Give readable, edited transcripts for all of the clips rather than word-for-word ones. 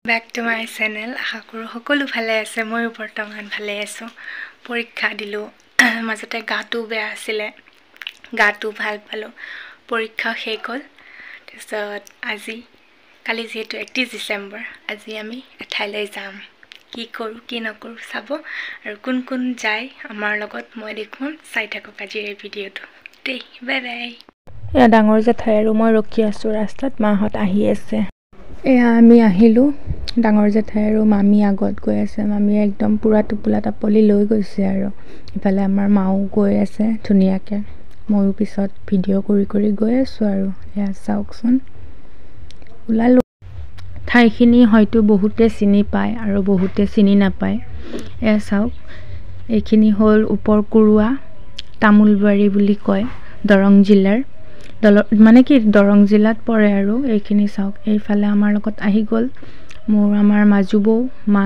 Back to my channel. আশা কৰোঁ সকলো ভালে আছে। মই বৰ্তমান ভালে আছো। পৰীক্ষা দিলো। মাজতে গাটো বেয়া আছিল। গাটো ভাল পালো। পৰীক্ষা শেষ হ'ল। তাৰপিছত আজি কালি যেহেতু 31 ডিসেম্বৰ আজি আমি এঠাইলৈ যাম। কি কৰোঁ কি নকৰোঁ চাব আৰু কোন কোন যায় আমাৰ লগত মই দেখুৱাম। চাই থাকক আজিৰ এই ভিডিঅ'টো। দেই বাই বাই। এয়া ডাঙৰ জেঠাই আৰু মই ৰখি আছো ৰাস্তাত। মাহঁত আহি আছে। এয়া আমি আহিলো। ডাঙৰ জেঠাই আৰু মামী আগত গৈ আছে। মামী একদম পুৰা টুপুলা টাপলি লৈ গৈছে আৰু ইফালে আমাৰ মাও গৈ আছে ধুনীয়াকে। ময়ো পিছত ভিডিঅ' কৰি গৈ আছো আৰু এয়া চাওকচোন। ওলালো। ঠাইখিনি হয়তো বহুতে চিনি পায় আৰু বহুতে চিনি নাপায়। এয়া চাওক। এইখিনি হ'ল ওপৰ কুৰুৱা তামুলবাৰী বুলি কয় দৰং জিলাৰ। মানে কি দৰং জিলাত পৰে আৰু এইখিনি চাওক। এইফালে আমাৰ লগত আহি গ'ল মোৰ আমাৰ মাজুবৌ মা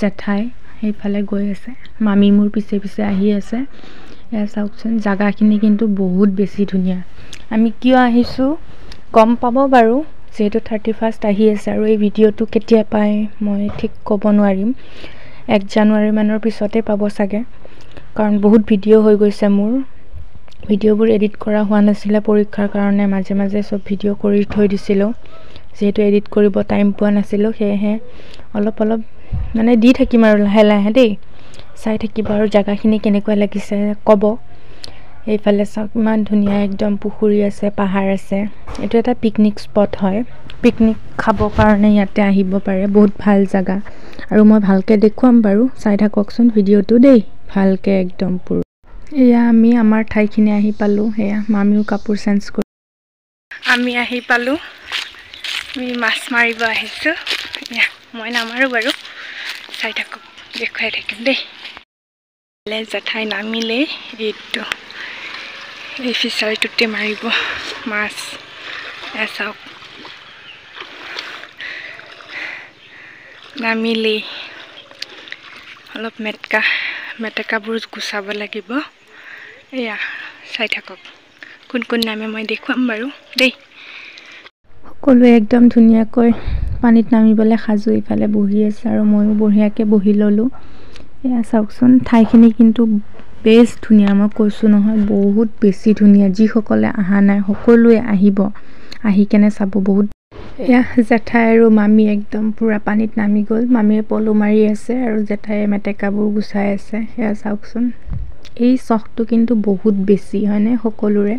জেঠাই সেইফালে গৈ আছে। মামী মোৰ পিছে পিছে আহি আছে। এয়া চাওকচোন জাগাখিনি কিন্তু বহুত বেছি ধুনীয়া। আমি কিয় আহিছো গম পাব বাৰু যেহেতু 31st আহি আছে আৰু এই ভিডিঅ'টো কেতিয়া পায় মই ঠিক ক'ব নোৱাৰিম। 1 জানুৱাৰী মানৰ পিছতে পাব চাগে কাৰণ বহুত ভিডিঅ' হৈ গৈছে মোৰ। ভিডিঅ'বোৰ এডিট কৰা হোৱা নাছিলে পৰীক্ষাৰ কাৰণে। মাজে মাজে সব ভিডিঅ' কৰি থৈ দিছিলোঁ যেহেতু এডিট কৰিব টাইম পোৱা নাছিলোঁ। সেয়েহে অলপ মানে দি থাকিম আৰু লাহে লাহে দেই। চাই থাকিব আৰু জাগাখিনি কেনেকুৱা লাগিছে ক'ব। এইফালে চাওক ইমান ধুনীয়া একদম পুখুৰী আছে পাহাৰ আছে। এইটো এটা পিকনিক স্পট হয়। পিকনিক খাব কাৰণে ইয়াতে আহিব পাৰে। বহুত ভাল জাগা আৰু মই ভালকে দেখুৱাম বাৰু। চাই থাককচোন ভিডিঅ'টো দেই ভালকে একদম পুৰো। এয়া আমি আমাৰ ঠাইখিনি আহি পালো। এয়া মামিও কাপোৰ চেঞ্জ কৰি আমি আহি পালো। আমি মাছ মাৰিব আহিছো। এয়া মই নামাৰো বাৰু। চাই থাকক দেখুৱাই থাকিম দেই। জেঠাই নামিলে এইটো এই ফিচাৰীটোতে মাৰিব মাছ। এয়া চাওক নামিলে অলপ মেটেকাবোৰ গুচাব লাগিব। এয়া চাই থাকক কোন কোন নামে মই দেখুৱাম বাৰু দেই। সকলোৱে একদম ধুনীয়াকৈ পানীত নামিবলৈ সাজু ইফালে বহি আছে আৰু ময়ো বঢ়িয়াকৈ বহি ল'লো। এয়া চাওকচোন ঠাইখিনি কিন্তু বেছ ধুনীয়া। মই কৈছোঁ নহয় বহুত বেছি ধুনীয়া। যিসকলে অহা নাই সকলোৱে আহিব। আহি কেনে চাব বহুত। এয়া জেঠাই আৰু মামী একদম পুৰা পানীত নামি গ'ল। মামীয়ে পলু মাৰি আছে আৰু জেঠাইয়ে মেটেকাবোৰ গুচাই আছে। এয়া চাওকচোন এই চখটো কিন্তু বহুত বেছি হয়নে সকলোৰে।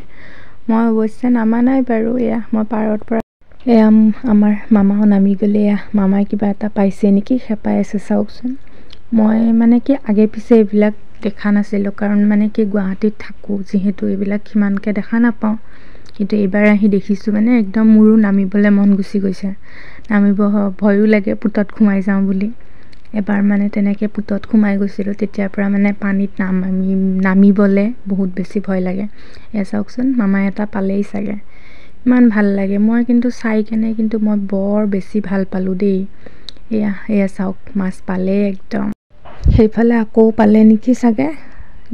মই অৱশ্যে নামা নাই বাৰু। এয়া মই পাৰত পৰা এয়া আমাৰ মামাও নামি গ'লে। এয়া মামাই কিবা এটা পাইছে নেকি খেপাই আছে চাওকচোন। মই মানে কি আগে পিছে এইবিলাক দেখা নাছিলোঁ কাৰণ মানে কি গুৱাহাটীত থাকোঁ যিহেতু এইবিলাক সিমানকৈ দেখা নাপাওঁ। কিন্তু এইবাৰ আহি দেখিছোঁ মানে একদম মোৰো নামিবলৈ মন গুচি গৈছে। নামিব ভয়ো লাগে পুতত সোমাই যাওঁ বুলি। এবাৰ মানে তেনেকৈ পুতত সোমাই গৈছিলোঁ। তেতিয়াৰ পৰা মানে পানীত নামিবলৈ বহুত বেছি ভয় লাগে। এয়া চাওকচোন মামাই এটা পালেই চাগে। ইমান ভাল লাগে। মই কিন্তু চাই কেনে কিন্তু মই বৰ বেছি ভাল পালোঁ দেই। এয়া চাওক মাছ পালে একদম। সেইফালে আকৌ পালে নেকি চাগে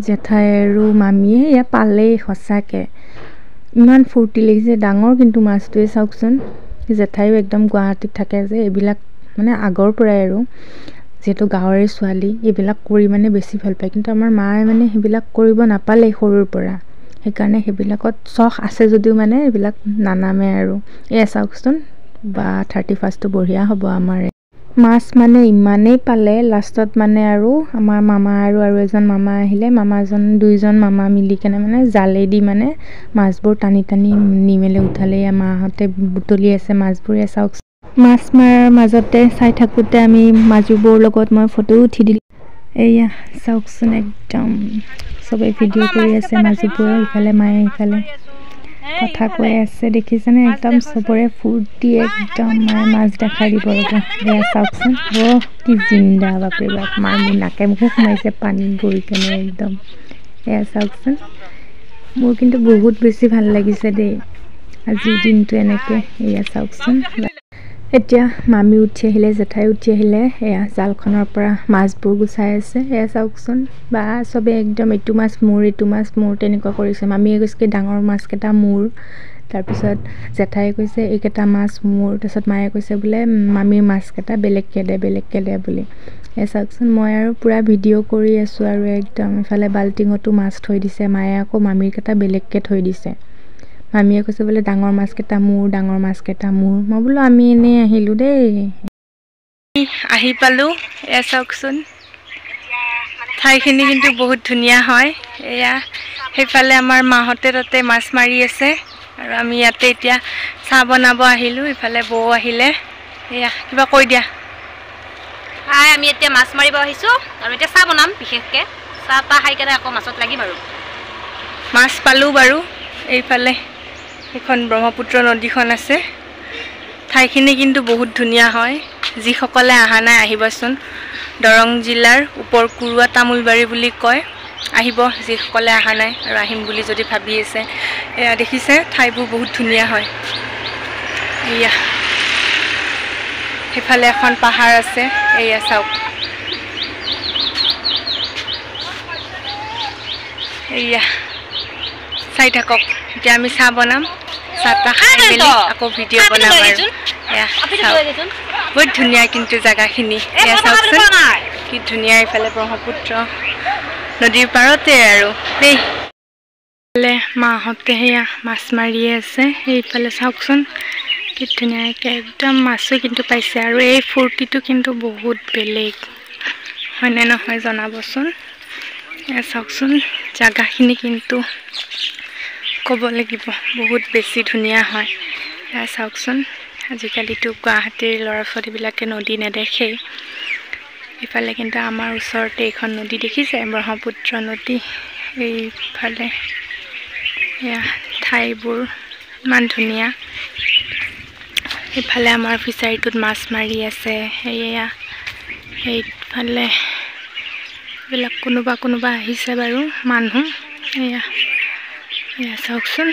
জেঠাই আৰু মামীয়ে। এয়া পালেই সঁচাকৈ ইমান ফূৰ্তি লাগিছে। ডাঙৰ কিন্তু মাছটোৱে চাওকচোন। জেঠাইও একদম গুৱাহাটীত থাকে যে এইবিলাক মানে আগৰ পৰাই আৰু যিহেতু গাঁৱৰে ছোৱালী এইবিলাক কৰি মানে বেছি ভাল পায়। কিন্তু আমাৰ মায়ে মানে সেইবিলাক কৰিব নাপালে সৰুৰ পৰা। সেইকাৰণে সেইবিলাকত চখ আছে যদিও মানে এইবিলাক নানামে আৰু। এয়া চাওকচোন বা 31st বঢ়িয়া হ'ব আমাৰ। মাছ মানে ইমানেই পালে লাষ্টত মানে আৰু আমাৰ মামা আৰু এজন মামা আহিলে। দুইজন মামা মিলি কেনে মানে জালেদি মানে মাছবোৰ টানি নিমেলে উঠালে। মাহঁতে বুটলি আছে মাছবোৰ। চাওক মাছ মাৰাৰ মাজতে চাই থাকোঁতে আমি মাজুবৌৰ লগত মই ফটো উঠি দিলোঁ। এয়া চাওকচোন একদম চবেই ভিডিঅ' কৰি আছে। মাজুবৌয়ে ইফালে মায়ে ইফালে কথা কৈ আছে দেখিছেনে। একদম চবৰে ফূৰ্তি একদম। মায়ে মাছ দেখাই দিব ৰ'ব। এয়া চাওকচোন কি জিন্দা বাপৰে বাপ। মাৰ মোৰ নাকে মুখে সোমাইছে পানী গৈ কেনে একদম। এয়া চাওকচোন মোৰ কিন্তু বহুত বেছি ভাল লাগিছে দেই আজিৰ দিনটো এনেকৈ। এয়া চাওকচোন এতিয়া মামী উঠি আহিলে জেঠাই উঠি আহিলে। এয়া জালখনৰ পৰা মাছবোৰ গুচাই আছে। এয়া চাওকচোন বা চবে একদম এইটো মাছ মোৰ তেনেকুৱা কৰিছে। মামীয়ে কৈছে কি ডাঙৰ মাছকেইটা মোৰ তাৰপিছত জেঠাই কৈছে এইকেইটা মাছ মোৰ, তাৰপিছত মায়ে কৈছে বোলে মামীৰ মাছকেইটা বেলেগকৈ দে বুলি। চাওকচোন মই আৰু পূৰা ভিডিঅ' কৰি আছোঁ আৰু একদম ইফালে বাল্টিঙতো মাছ থৈ দিছে, মায়ে আকৌ মামীৰ কেইটা বেলেগকৈ থৈ দিছে। মামীয়ে কৈছে বোলে ডাঙৰ মাছকেইটা মোৰ। মই বোলো আমি এনেই আহিলোঁ দেই। আহি পালোঁ, এয়া চাওকচোন ঠাইখিনি কিন্তু বহুত ধুনীয়া হয়। এয়া সেইফালে আমাৰ মাহঁতে তাতে মাছ মাৰি আছে আৰু আমি ইয়াতে এতিয়া চাহ বনাব আহিলোঁ। ইফালে বৌ আহিলে। এয়া কিবা কৈ দিয়া। হাই, আমি এতিয়া মাছ মাৰিব আহিছোঁ আৰু এতিয়া চাহ বনাম। বিশেষকৈ চাহ তাহ খাই কেনে আকৌ মাছত লাগিম আৰু। মাছ পালোঁ বাৰু। এইফালে এখন ব্ৰহ্মপুত্ৰ নদীখন আছে। ঠাইখিনি কিন্তু বহুত ধুনীয়া হয়। যিসকলে অহা নাই আহিবচোন। দৰং জিলাৰ ওপৰকুৰুৱা তামোলবাৰী বুলি কয়। আহিব যিসকলে অহা নাই আৰু আহিম বুলি যদি ভাবি আছে। এয়া দেখিছে ঠাইবোৰ বহুত ধুনীয়া হয়। এয়া সেইফালে এখন পাহাৰ আছে, এয়া চাওক। এয়া চাই থাকক। এতিয়া আমি চাহ বনাম, চাহ তাহ খাই মেলি আকৌ ভিডিঅ' বনাম আৰু। এয়া চাওক বহুত ধুনীয়া কিন্তু জেগাখিনি। এয়া চাওকচোন কি ধুনীয়া। এইফালে ব্ৰহ্মপুত্ৰ নদীৰ পাৰতে আৰু দেই। এইফালে মাহঁতে সেয়া মাছ মাৰিয়ে আছে। সেইফালে চাওকচোন কি ধুনীয়াকৈ একদম মাছো কিন্তু পাইছে আৰু এই ফূৰ্তিটো কিন্তু বহুত বেলেগ হয়নে নহয় জনাবচোন। এয়া চাওকচোন জেগাখিনি কিন্তু ক'ব লাগিব বহুত বেছি ধুনীয়া হয়। এয়া চাওকচোন আজিকালিতো গুৱাহাটীৰ ল'ৰা ছোৱালীবিলাকে নদী নেদেখেই। ইফালে কিন্তু আমাৰ ওচৰতে এইখন নদী দেখিছে, ব্ৰহ্মপুত্ৰ নদী। এইফালে এয়া ঠাইবোৰ ইমান ধুনীয়া। ইফালে আমাৰ ফিচাৰীটোত মাছ মাৰি আছে। সেয়া সেইফালে এইবিলাক কোনোবা আহিছে বাৰু মানুহ। এয়া চাওকচোন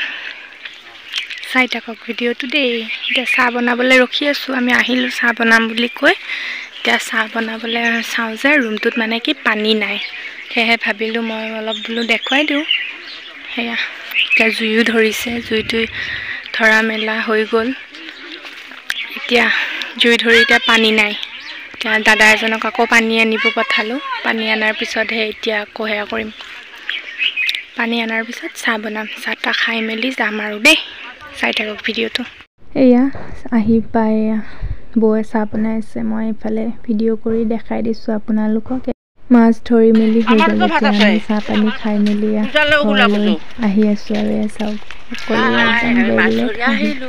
চাই থাকক ভিডিঅ'টো দেই। এতিয়া চাহ বনাবলৈ ৰখি আছোঁ। আমি আহিলোঁ চাহ বনাম বুলি কৈ। এতিয়া চাহ বনাবলৈ চাওঁ যে ৰুমটোত মানে কি পানী নাই। সেয়েহে ভাবিলোঁ মই অলপ বোলো দেখুৱাই দিওঁ। সেয়া এতিয়া জুইও ধৰিছে, জুইটো ধৰা মেলা হৈ গ'ল। এতিয়া জুই ধৰি এতিয়া পানী নাই। এতিয়া দাদা এজনক আকৌ পানী আনিব পঠালোঁ। পানী অনাৰ পিছতহে এতিয়া আকৌ সেয়া কৰিম। পানী অনাৰ পিছত চাহ বনাম, চাহ তাহ খাই মেলি যাম আৰু দেই। চাই থাকক ভিডিঅ'টো। এয়া আহি পাই বৌয়ে চাহ বনাই আছে। মই এইফালে ভিডিঅ' কৰি দেখাই দিছোঁ আপোনালোকক। মাছ ধৰি মেলি হৈ গ'ল। এতিয়া আমি চাহ পানী খাই মেলি ঘৰলৈ আহি আছোঁ আৰু এয়া চাওক সকলোৱে একদম বেলেগ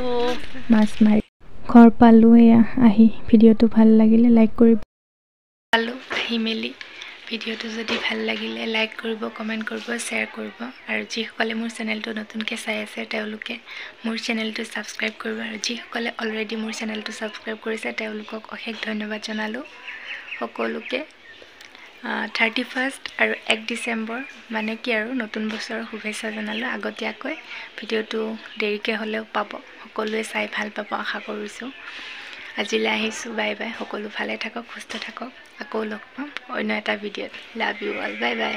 মাছ মাৰি ঘৰ পালোঁ। এয়া আহি ভিডিঅ'টো ভাল লাগিলে লাইক কৰিব। পালোঁ আহি মেলি ভিডিঅ'টো যদি ভাল লাগিলে লাইক কৰিব, কমেণ্ট কৰিব, শ্বেয়াৰ কৰিব আৰু যিসকলে মোৰ চেনেলটো নতুনকৈ চাই আছে তেওঁলোকে মোৰ চেনেলটো ছাবস্ক্ৰাইব কৰিব আৰু যিসকলে অলৰেডি মোৰ চেনেলটো ছাবস্ক্ৰাইব কৰিছে তেওঁলোকক অশেষ ধন্যবাদ জনালোঁ। সকলোকে 31 আৰু 1 ডিচেম্বৰ মানে কি আৰু নতুন বছৰৰ শুভেচ্ছা জনালোঁ আগতীয়াকৈ। ভিডিঅ'টো দেৰিকৈ হ'লেও পাব, সকলোৱে চাই ভাল পাব আশা কৰিছোঁ। আজিলৈ আহিছোঁ, বাই বাই। সকলো ভালে থাকক, সুস্থ থাকক। আকৌ লগ পাম অন্য এটা ভিডিঅ'ত। Love you all, bye bye.